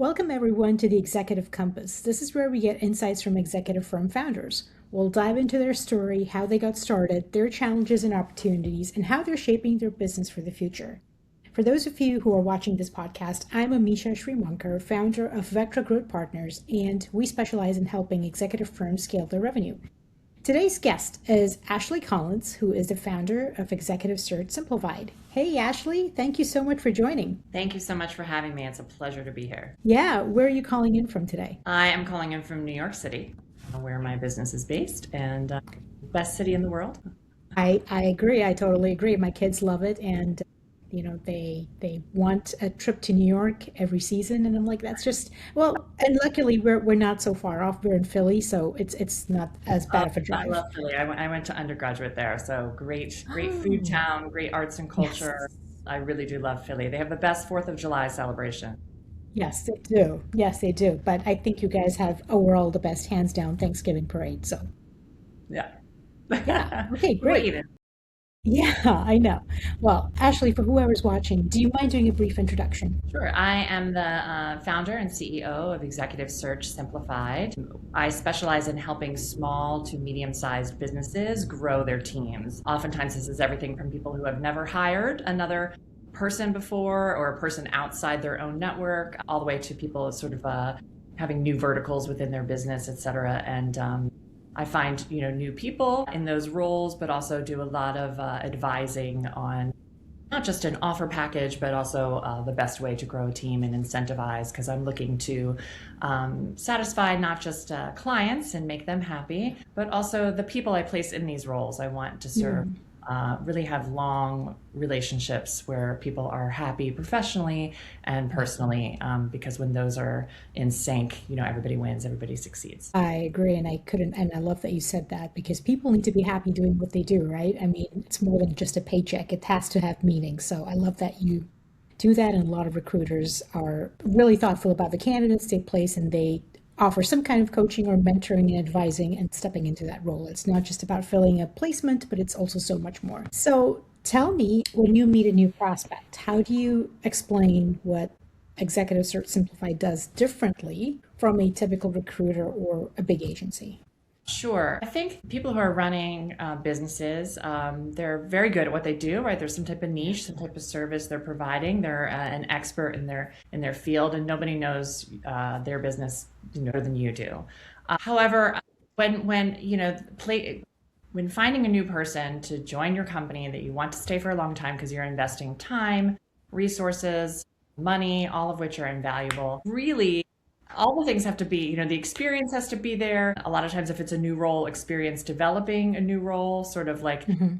Welcome, everyone, to the Executive Compass. This is where we get insights from executive firm founders. We'll dive into their story, how they got started, their challenges and opportunities, and how they're shaping their business for the future. For those of you who are watching this podcast, I'm Amisha Srimankar, founder of Vectra Growth Partners, and we specialize in helping executive firms scale their revenue. Today's guest is Ashley Collins, who is the founder of Executive Search Simplified. Hey, Ashley, thank you so much for joining. Thank you so much for having me. It's a pleasure to be here. Yeah, where are you calling in from today? I am calling in from New York City, where my business is based, and best city in the world. I agree. I totally agree. My kids love it, and they want a trip to New York every season, and I'm like, that's just well. And luckily, we're not so far off. We're in Philly, so it's not as bad of a I drive. love Philly. I went to undergraduate there, so great food Oh, town, great arts and yes, culture. I really do love Philly. They have the best Fourth of July celebration. yes, they do. Yes, they do. But I think you guys have overall the best hands down Thanksgiving parade. So Yeah. yeah, okay, We'll great. eat it. Yeah, I know. Well, Ashley, for whoever's watching, do you mind doing a brief introduction? Sure. I am the founder and CEO of Executive Search Simplified. I specialize in helping small to medium sized businesses grow their teams. Oftentimes, this is everything from people who have never hired another person before or a person outside their own network, all the way to people sort of having new verticals within their business, et cetera. And I find new people in those roles, but also do a lot of advising on not just an offer package, but also the best way to grow a team and incentivize, because I'm looking to satisfy not just clients and make them happy, but also the people I place in these roles. I want to serve, Mm. really have long relationships where people are happy professionally and personally, because when those are in sync, everybody wins, everybody succeeds. I agree, and I couldn't, and I love that you said that because people need to be happy doing what they do, right? I mean, it's more than just a paycheck. It has to have meaning. So I love that you do that, and a lot of recruiters are really thoughtful about the candidates they place, and they offer some kind of coaching or mentoring and advising and stepping into that role. It's not just about filling a placement, but it's also so much more. So tell me, when you meet a new prospect, how do you explain what Executive Search Simplified does differently from a typical recruiter or a big agency? Sure. I think people who are running businesses, they're very good at what they do, right? There's some type of niche, some type of service they're providing. They're an expert in their field, and nobody knows their business better than you do. However, when when finding a new person to join your company that you want to stay for a long time because you're investing time, resources, money, all of which are invaluable, really all the things have to be, the experience has to be there. A lot of times, if it's a new role, experience developing a new role, sort of like, Hmm.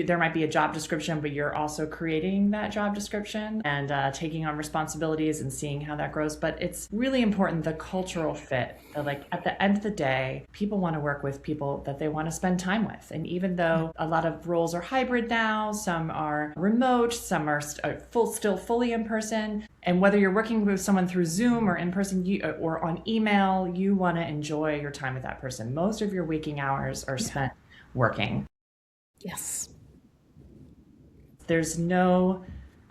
there might be a job description, but you're also creating that job description and taking on responsibilities and seeing how that grows. But it's really important, the cultural fit. Like at the end of the day, people want to work with people that they want to spend time with. And even though a lot of roles are hybrid now, some are remote, some are still fully in person. And whether you're working with someone through Zoom or in person or on email, you want to enjoy your time with that person. Most of your waking hours are Yeah. spent working. Yes. There's no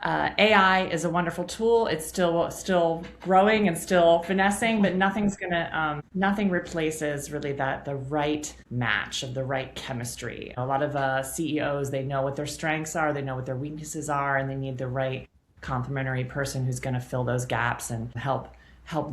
AI is a wonderful tool. It's still growing and still finessing, but nothing replaces really that the right match of the right chemistry. A lot of CEOs, they know what their strengths are, they know what their weaknesses are, and they need the right complementary person who's going to fill those gaps and help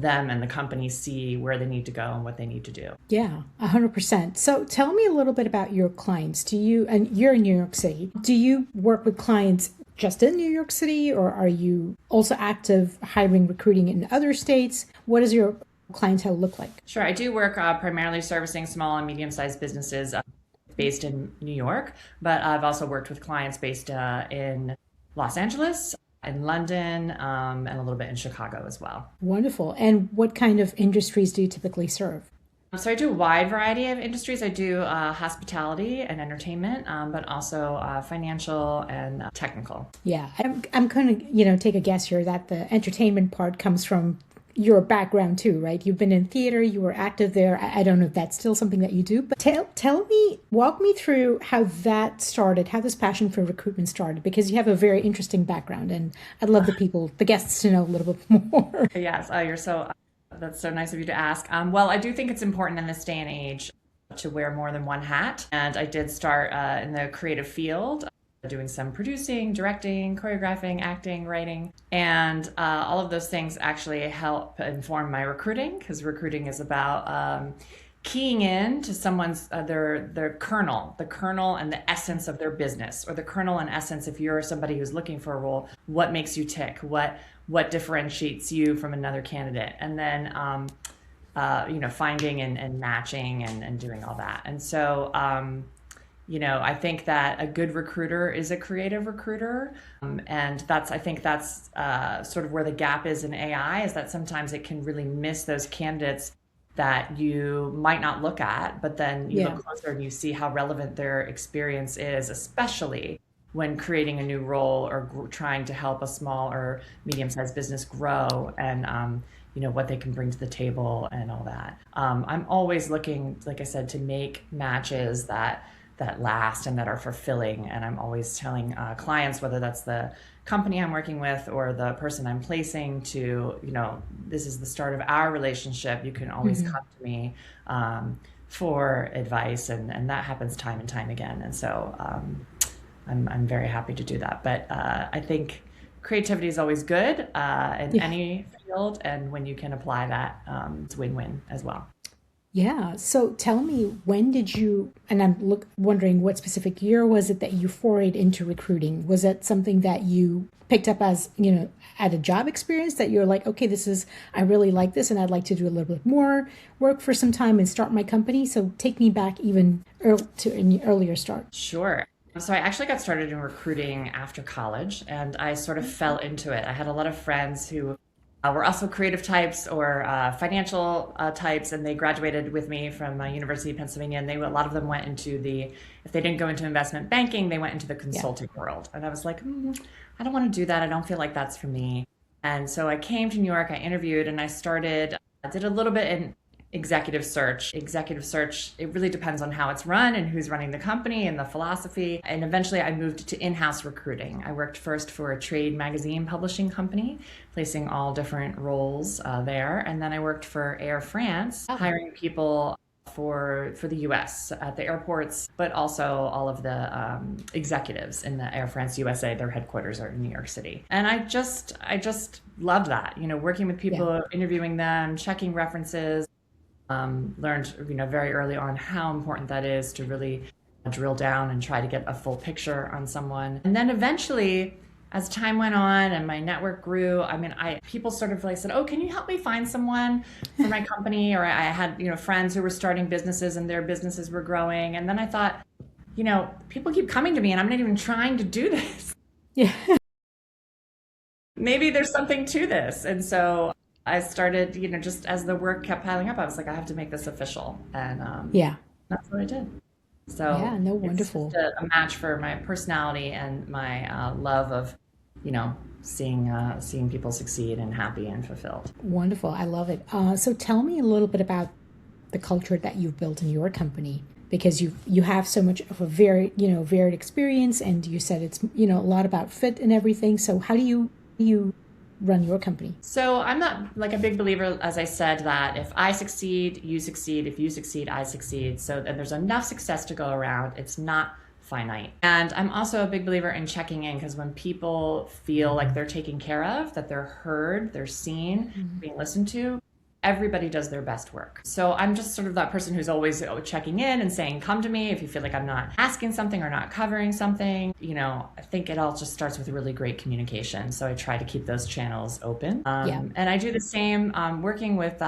them and the company see where they need to go and what they need to do. Yeah, 100%. So tell me a little bit about your clients. And you're in New York City. Do you work with clients just in New York City, or are you also active hiring, recruiting in other states? What does your clientele look like? Sure, I do work primarily servicing small and medium-sized businesses based in New York, but I've also worked with clients based in Los Angeles, in London, and a little bit in Chicago as well. Wonderful. And what kind of industries do you typically serve? So I do a wide variety of industries. I do hospitality and entertainment, but also financial and technical. Yeah, I'm going to, take a guess here that the entertainment part comes from your background too, right? You've been in theater, you were active there. I don't know if that's still something that you do, but tell me, walk me through how that started, how this passion for recruitment started, because you have a very interesting background, and I'd love the guests to know a little bit more. Yes, you're so, that's so nice of you to ask. Well, I do think it's important in this day and age to wear more than one hat. And I did start in the creative field, doing some producing, directing, choreographing, acting, writing. And all of those things actually help inform my recruiting, because recruiting is about keying in to someone's their kernel, the kernel and the essence of their business, or the kernel and essence. If you're somebody who's looking for a role, what makes you tick? What differentiates you from another candidate? And then finding and matching and doing all that. And so I think that a good recruiter is a creative recruiter. And I think that's sort of where the gap is in AI, is that sometimes it can really miss those candidates that you might not look at, but then you Yeah. look closer and you see how relevant their experience is, especially when creating a new role or trying to help a small or medium-sized business grow, and what they can bring to the table and all that. I'm always looking, like I said, to make matches that last and that are fulfilling. And I'm always telling clients, whether that's the company I'm working with or the person I'm placing, to, this is the start of our relationship. You can always come to me for advice, and that happens time and time again. And so I'm very happy to do that. But I think creativity is always good in Yeah. any field, and when you can apply that, it's win-win as well. Yeah. So tell me, when did you, and I'm wondering what specific year was it that you forayed into recruiting? Was that something that you picked up as, at a job experience, that you're like, okay, I really like this and I'd like to do a little bit more work for some time and start my company? So take me back even to an earlier start. Sure. So I actually got started in recruiting after college, and I sort of fell into it. I had a lot of friends who were also creative types or financial types, and they graduated with me from University of Pennsylvania. And a lot of them went into if they didn't go into investment banking, they went into the Yeah. consulting world. And I was like, I don't want to do that. I don't feel like that's for me. And so I came to New York, I interviewed, and I did a little bit in executive search. Executive search, it really depends on how it's run and who's running the company and the philosophy. And eventually I moved to in-house recruiting. I worked first for a trade magazine publishing company, placing all different roles there. And then I worked for Air France, hiring people for the US at the airports, but also all of the executives in the Air France USA. Their headquarters are in New York City. And I just loved that, working with Yeah. people, interviewing them, checking references. Learned, very early on how important that is to really drill down and try to get a full picture on someone. And then eventually, as time went on and my network grew, people sort of like said, "Oh, can you help me find someone for my company?" Or I had, friends who were starting businesses and their businesses were growing. And then I thought, people keep coming to me and I'm not even trying to do this. Yeah. Maybe there's something to this. And so I started, just as the work kept piling up, I was like, I have to make this official. And Yeah. that's what I did. So Yeah. No, it's wonderful. just a match for my personality and my love of, seeing people succeed and happy and fulfilled. Wonderful. I love it. So tell me a little bit about the culture that you've built in your company, because you have so much of a very, varied experience, and you said it's, a lot about fit and everything. So how do you run your company? So I'm not like a big believer, as I said, that if I succeed, you succeed. If you succeed, I succeed. So and there's enough success to go around. It's not finite. And I'm also a big believer in checking in, because when people feel like they're taken care of, that they're heard, they're seen, being listened to, everybody does their best work. So I'm just sort of that person who's always checking in and saying, come to me if you feel like I'm not asking something or not covering something. I think it all just starts with really great communication. So I try to keep those channels open. Yeah. And I do the same working with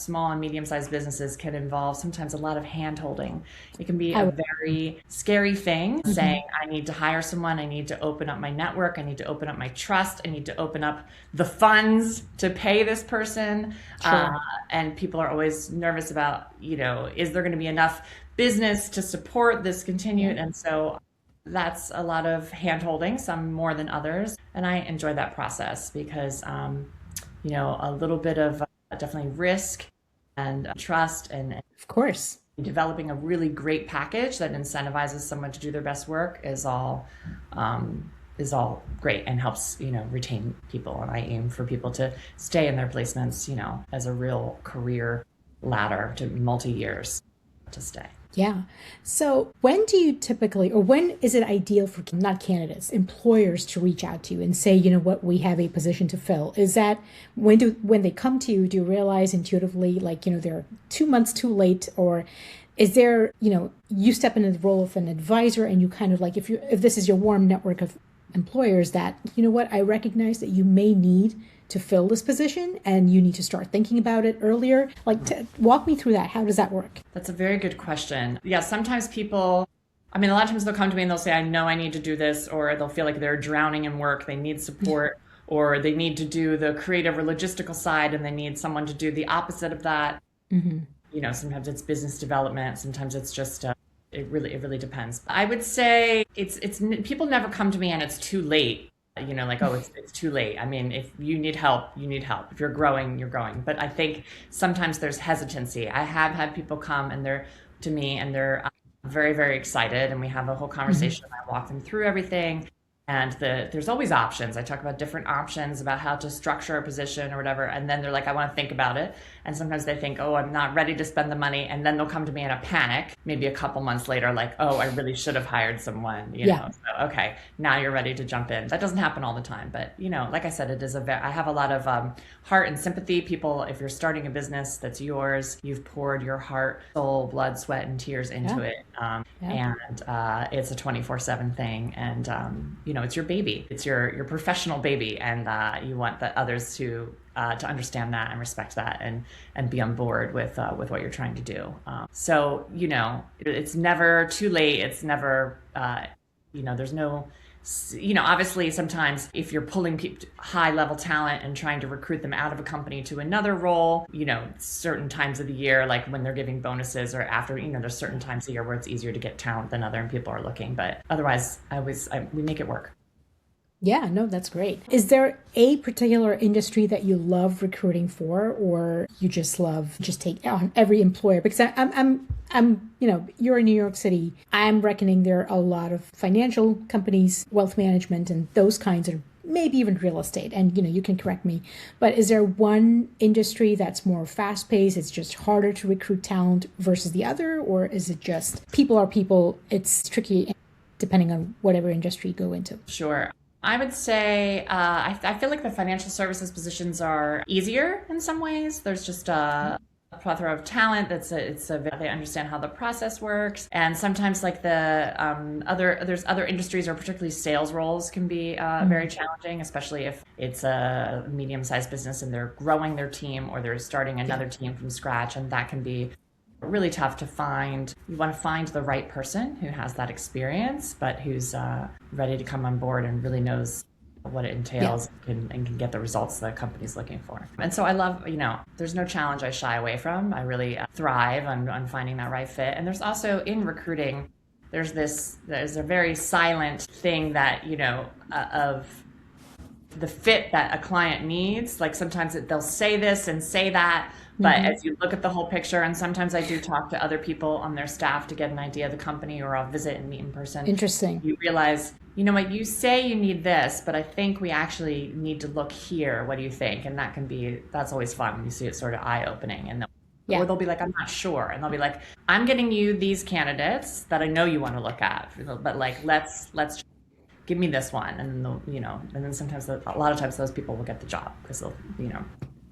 small and medium-sized businesses can involve sometimes a lot of hand-holding. It can be I a would. very scary thing saying, Mhm. I need to hire someone, I need to open up my network, I need to open up my trust, I need to open up the funds to pay this person. Uh, Sure. and people are always nervous about, is there going to be enough business to support this Yeah. continued? And so that's a lot of hand-holding, some more than others. And I enjoy that process because, a little bit of definitely risk and trust and Of course. developing a really great package that incentivizes someone to do their best work is all great and helps retain people. And I aim for people to stay in their placements, as a real career ladder to multi years to stay. Yeah. So when do you typically, or when is it ideal for not candidates, employers to reach out to you and say, you know what, we have a position to fill? Is that when they come to you, do you realize intuitively, like, they're 2 months too late, or is there, you step into the role of an advisor and you kind of like, if this is your warm network of employers that, you know what, I recognize that you may need to fill this position and you need to start thinking about it earlier. Like, walk me through that. How does that work? That's a very good question. Yeah, sometimes people, I mean, a lot of times they'll come to me and they'll say, I know I need to do this, or they'll feel like they're drowning in work, they need support, or they need to do the creative or logistical side and they need someone to do the opposite of that. Mm-hmm. Sometimes it's business development, sometimes it's just it really depends. I would say it's people never come to me and it's too late. Like, oh, it's too late. I mean, if you need help, you need help. If you're growing, you're growing. But I think sometimes there's hesitancy. I have had people come and they're to me and they're very, very excited, and we have a whole Mm-hmm. conversation. I walk them through everything, and there's always options. I talk about different options about how to structure a position or whatever, and then they're like, I want to think about it. And sometimes they think, oh, I'm not ready to spend the money, and then they'll come to me in a panic, maybe a couple months later, like, oh, I really should have hired someone. Yeah. So, okay, now you're ready to jump in. That doesn't happen all the time, but like I said, I have a lot of heart and sympathy. People, if you're starting a business that's yours, you've poured your heart, soul, blood, sweat, and tears into Yeah. it. Yeah. And it's a 24/7 thing, and it's your baby, it's your professional baby, and you want the others to understand that and respect that, and be on board with what you're trying to do. So it's never too late. It's never there's no obviously sometimes if you're pulling high level talent and trying to recruit them out of a company to another role, certain times of the year, like when they're giving bonuses or after, there's certain times of the year where it's easier to get talent than other and people are looking. But otherwise, we make it work. Yeah, no, that's great. Is there a particular industry that you love recruiting for, or you just love just take on every employer? Because you're in New York City. I'm reckoning there are a lot of financial companies, wealth management, and those kinds of maybe even real estate. And you can correct me, but is there one industry that's more fast paced? It's just harder to recruit talent versus the other, or is it just people are people? It's tricky depending on whatever industry you go into. Sure. I would say I feel like the financial services positions are easier in some ways. There's just a plethora of talent. They understand how the process works, and sometimes like there's other industries or particularly sales roles can be very Mm. challenging, especially if it's a medium-sized business and they're growing their team or they're starting Yeah. another team from scratch, and that can be really tough to find. You want to find the right person who has that experience, but who's ready to come on board and really knows what it Yeah. entails and can get the results the company's looking for. And so I love, there's no challenge I shy away from. I really thrive on finding that right fit. And there's also in recruiting, there's a very silent thing that, of the fit that a client needs. Like sometimes they'll say this and say that, but Hmm. as you look at the whole picture, and sometimes I do talk to other people on their staff to get an idea of the company, or I'll visit and meet in person, Interesting. you realize, you know what, you say you need this, but I think we actually need to look here. What do you think? And that's always fun when you see it sort of eye opening. Or Yeah. they'll be like, I'm not sure. And they'll be like, I'm getting you these candidates that I know you want to look at, but like, let's give me this one. And and then sometimes a lot of times those people will get the job because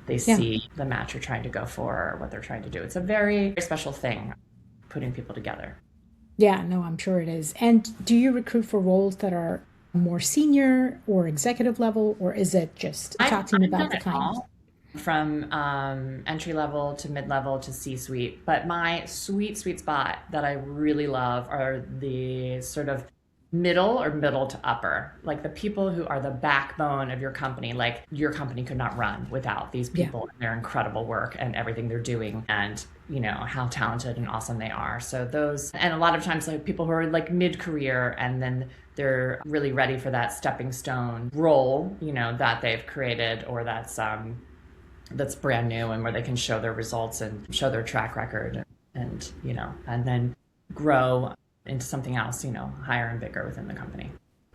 they Yeah. see the match you're trying to go for or what they're trying to do. It's a very special thing, putting people together. Yeah, no, I'm sure it is. And do you recruit for roles that are more senior or executive level, or is it just talk to me I've about done the it kind? all. from entry level to mid level to C suite. But my sweet spot that I really love are the sort of middle to upper, like the people who are the backbone of your company. Like your company could not run without these Yeah, people and their incredible work and everything they're doing, and how talented and awesome they are. So those, and a lot of times like people who are like mid-career and then they're really ready for that stepping stone role, that they've created, or that's brand new, and where they can show their results and show their track record, and then grow into something else, higher and bigger within the company.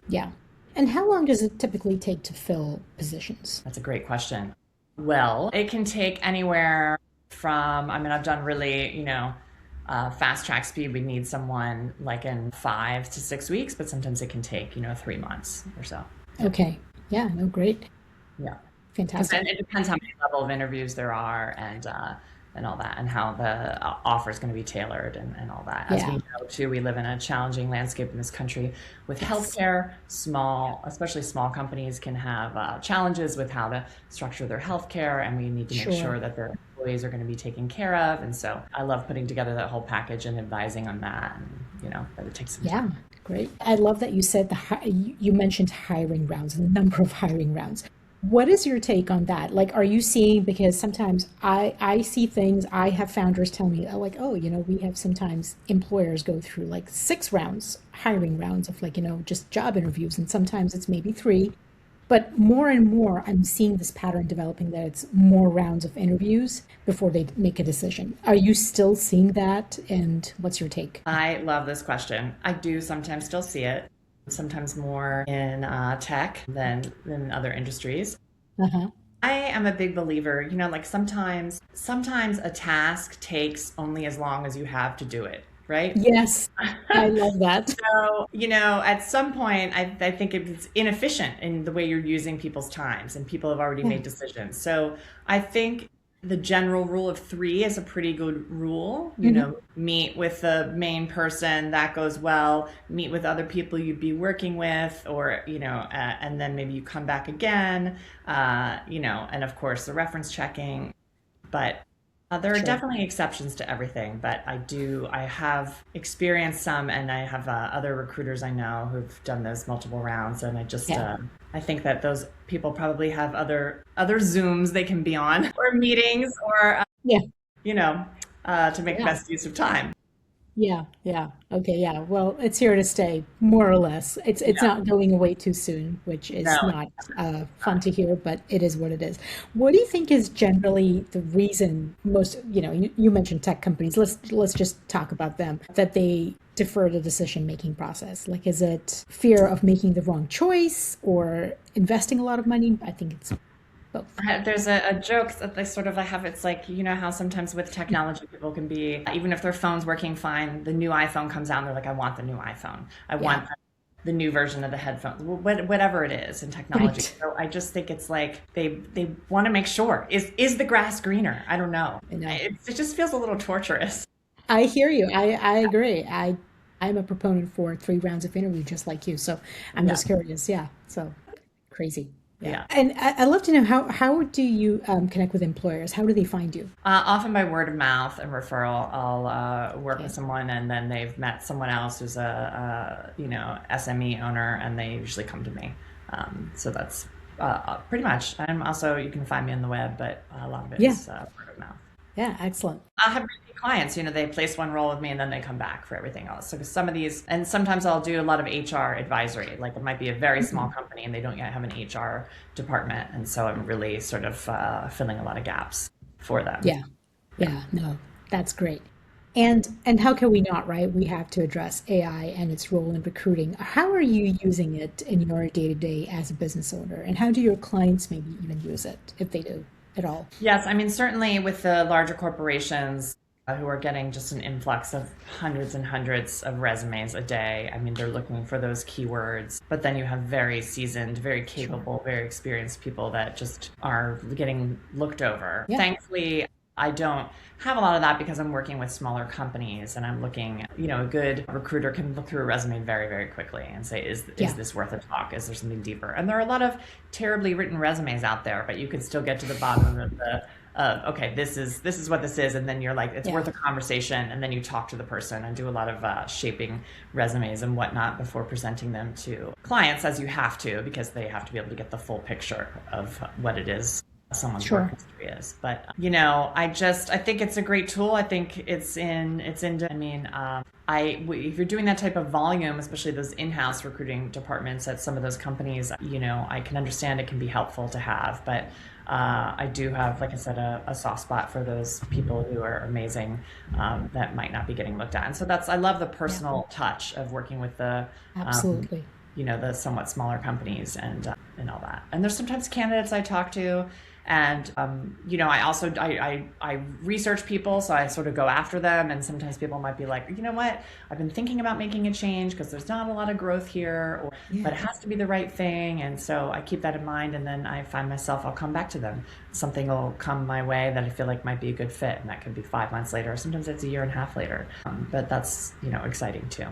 yeah. And how long does it typically take to fill positions? That's a great question. Well, it can take anywhere from, I mean, I've done really, fast track speed. We need someone like in 5 to 6 weeks, but sometimes it can take, 3 months or so. Yeah. Okay. Yeah, no, great. Yeah. Fantastic. It depends how many level of interviews there are, and all that, and how the offer is going to be tailored, and all that. As we Yeah. know, too, we live in a challenging landscape in this country with Yes. healthcare. Especially small companies, can have challenges with how to structure their healthcare, and we need to make Sure. sure that their employees are going to be taken care of. And so, I love putting together that whole package and advising on that, and but it takes some Yeah. time. Great. I love that you said you mentioned hiring rounds, the number of hiring rounds. What is your take on that? Like, are you seeing, because sometimes I see things, I have founders tell me, oh, like, oh, we have sometimes employers go through like 6 rounds, hiring rounds of like, just job interviews, and sometimes it's maybe three. But more and more, I'm seeing this pattern developing that it's more rounds of interviews before they make a decision. Are you still seeing that? And what's your take? I love this question. I do sometimes still see it, sometimes more in tech than in other industries. Uh-huh. I am a big believer, like sometimes a task takes only as long as you have to do it, right? Yes, I love that. So, at some point, I think it's inefficient in the way you're using people's times, and people have already Yeah, made decisions. So I think the general rule of three is a pretty good rule. hmm, Meet with the main person, that goes well. Meet with other people you'd be working with, or, and then maybe you come back again, and of course the reference checking. But there are sure. definitely exceptions to everything, but I have experienced some, and I have other recruiters I know who've done those multiple rounds, and Yeah, I think that those people probably have other Zooms they can be on, or meetings, or yeah, to make yeah. best use of time. Yeah, yeah. Okay, yeah. Well, it's here to stay, more or less. It's Yeah, not going away too soon, which is no. not fun to hear, but it is what it is. What do you think is generally the reason most, you mentioned tech companies. Let's just talk about them, that they defer the decision-making process. Like, is it fear of making the wrong choice or investing a lot of money? I think it's both. There's a joke that they sort of have. It's like, how sometimes with technology, people can be, even if their phone's working fine, the new iPhone comes out and they're like, I want the new iPhone. I Yeah, want the new version of the headphones, whatever it is in technology. right. So I just think it's like they want to make sure, is the grass greener? I don't know. I know. It just feels a little torturous. I hear you. I agree. I'm a proponent for 3 rounds of interview, just like you. So I'm Yeah. just curious. Yeah. So crazy. Yeah. Yeah. And I love to know how do you connect with employers? How do they find you? Often by word of mouth and referral. I'll work with Okay. someone, and then they've met someone else who's a SME owner, and they usually come to me. So that's pretty much. I'm also, you can find me on the web, but a lot of it Yeah. is word of mouth. Yeah. Excellent. I have repeat clients. They place one role with me and then they come back for everything else. So some of these, and sometimes I'll do a lot of HR advisory. Like it might be a very small Mhm. company and they don't yet have an HR department, and so I'm really sort of filling a lot of gaps for them. Yeah. Yeah. No, that's great. And how can we not, right? We have to address AI and its role in recruiting. How are you using it in your day-to-day as a business owner? And how do your clients maybe even use it, if they do at all? Yes, I mean, certainly with the larger corporations who are getting just an influx of hundreds and hundreds of resumes a day. I mean, they're looking for those keywords, but then you have very seasoned, very Sure. capable, very experienced people that just are getting looked over. Yeah. Thankfully, I don't have a lot of that because I'm working with smaller companies and I'm looking, a good recruiter can look through a resume very, very quickly and say, is Yeah, this worth a talk? Is there something deeper? And there are a lot of terribly written resumes out there, but you can still get to the bottom of okay, this is what this is, and then you're like, it's yeah, worth a conversation, and then you talk to the person and do a lot of shaping resumes and whatnot before presenting them to clients, as you have to, because they have to be able to get the full picture of what it is someone's work sure. history is. But I think it's a great tool. I think if you're doing that type of volume, especially those in-house recruiting departments at some of those companies, I can understand it can be helpful to have. But I do have, like I said, a soft spot for those people who are amazing, that might not be getting looked at. And so I love the Yeah, personal touch of working with absolutely. the somewhat smaller companies and all that. And there's sometimes candidates I talk to, and I also I research people, so I sort of go after them. And sometimes people might be like, you know what, I've been thinking about making a change because there's not a lot of growth here, but Yeah. it has to be the right thing. And so I keep that in mind, and then I find myself, I'll come back to them. Something will come my way that I feel like might be a good fit, and that could be 5 months later. Sometimes it's a year and a half later, but that's exciting too.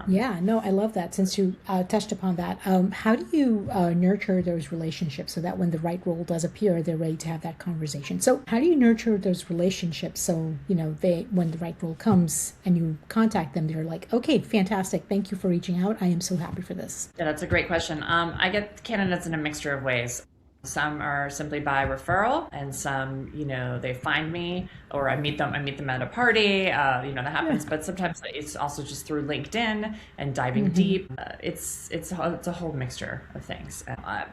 Yeah, no, I love that. Since you touched upon that, how do you nurture those relationships so that when the right role does appear, they're ready to have that conversation? So, how do you nurture those relationships so when the right role comes and you contact them, they're like, okay, fantastic, thank you for reaching out. I am so happy for this. Yeah, that's a great question. I get candidates in a mixture of ways. Some are simply by referral, and some, they find me, or I meet them. I meet them at a party. That Yeah. happens. But sometimes it's also just through LinkedIn and diving Hmm. deep. It's a whole mixture of things.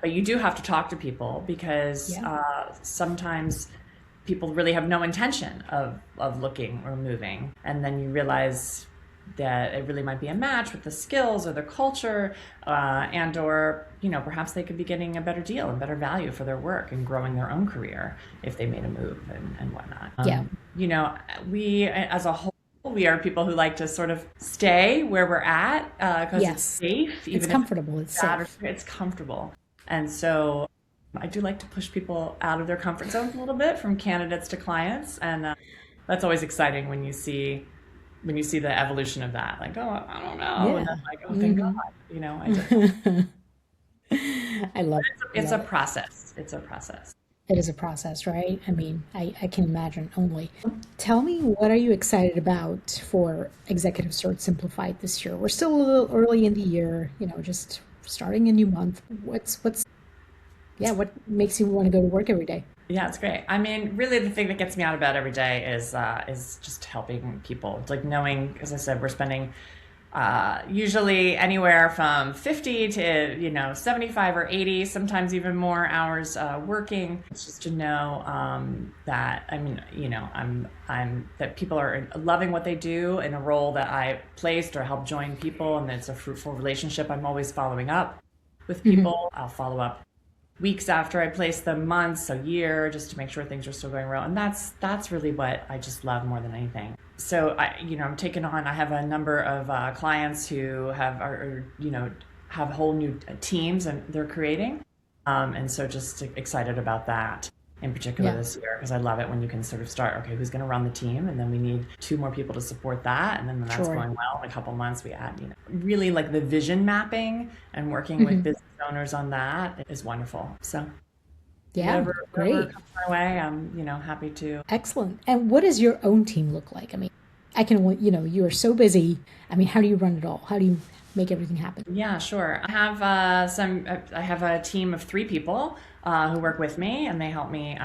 But you do have to talk to people, because Yeah. sometimes people really have no intention of looking or moving, and then you realize that it really might be a match with the skills or the culture, and or perhaps they could be getting a better deal and better value for their work and growing their own career if they made a move and whatnot. Yeah. We as a whole, we are people who like to sort of stay where we're at, because it's Yes. safe, It's even if it's comfortable. It's bad, or safe. it's comfortable. And so I do like to push people out of their comfort zones a little bit, from candidates to clients, and that's always exciting when you see the evolution of that. Like, oh, I don't know, and Yeah. then like, oh, thank God, Hmm. I did. I love it. I It's a love it. process. It's a process. It is a process, right? I mean, I can imagine only. Tell me, what are you excited about for Executive Search Simplified this year? We're still a little early in the year, just starting a new month. Yeah, what makes you want to go to work every day? Yeah, it's great. I mean, really, the thing that gets me out of bed every day is just helping people. It's like knowing, as I said, we're spending usually anywhere from 50 to 75 or 80, sometimes even more hours working. It's just to know that, I mean, I'm that people are loving what they do in a role that I placed or helped join people, and it's a fruitful relationship. I'm always following up with Hmm. people. I'll follow up weeks after I place them, months, a year, just to make sure things are still going well. And that's really what I just love more than anything. So I'm taking on. I have a number of clients who have whole new teams and they're creating, and so just excited about that in particular Yeah, this year, because I love it when you can sort of start, okay, who's going to run the team, and then we need two more people to support that, and then when that's sure. going well, in a couple months we add, really like the vision mapping and working with Hmm. business owners on that is wonderful. So Yeah, whatever great. comes my way, I'm happy to. Excellent. And what does your own team look like? I mean, you are so busy. I mean, how do you run it all? How do you make everything happen? Yeah, sure. I have a team of three people who work with me, and they help me,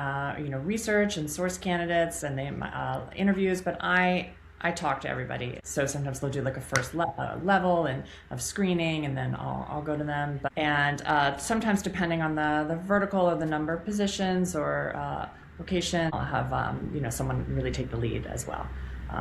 research and source candidates, and they interviews. But I talk to everybody. So sometimes they'll do like a level and of screening, and then I'll go to them. And sometimes, depending on the vertical or the number of positions or location, I'll have someone really take the lead as well.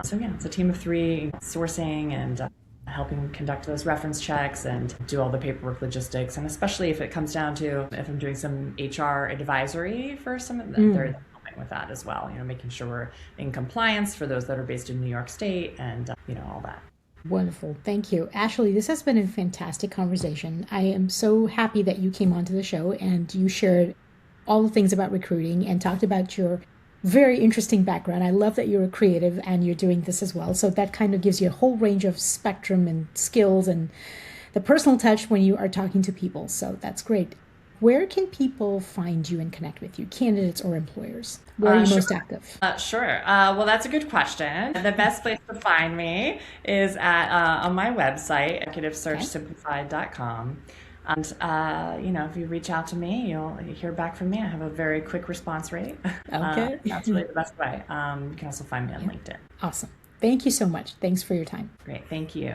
So yeah, it's a team of three, sourcing and helping conduct those reference checks and do all the paperwork logistics. And especially if it comes down to if I'm doing some HR advisory for some of them, they're Mm, helping with that as well. Making sure we're in compliance for those that are based in New York State, and all that. wonderful. Thank you. Ashley, this has been a fantastic conversation. I am so happy that you came onto the show and you shared all the things about recruiting and talked about your Very interesting background. I love that you're a creative and you're doing this as well. So that kind of gives you a whole range of spectrum and skills and the personal touch when you are talking to people. So that's great. Where can people find you and connect with you, candidates or employers? Where are you Sure. most active? Sure. Well, that's a good question. The best place to find me is at on my website, Okay. executivesearchsimplified.com. And if you reach out to me, you'll hear back from me. I have a very quick response rate. Okay. That's really the best way. You can also find me on Yeah. LinkedIn. Awesome. Thank you so much. Thanks for your time. Great. Thank you.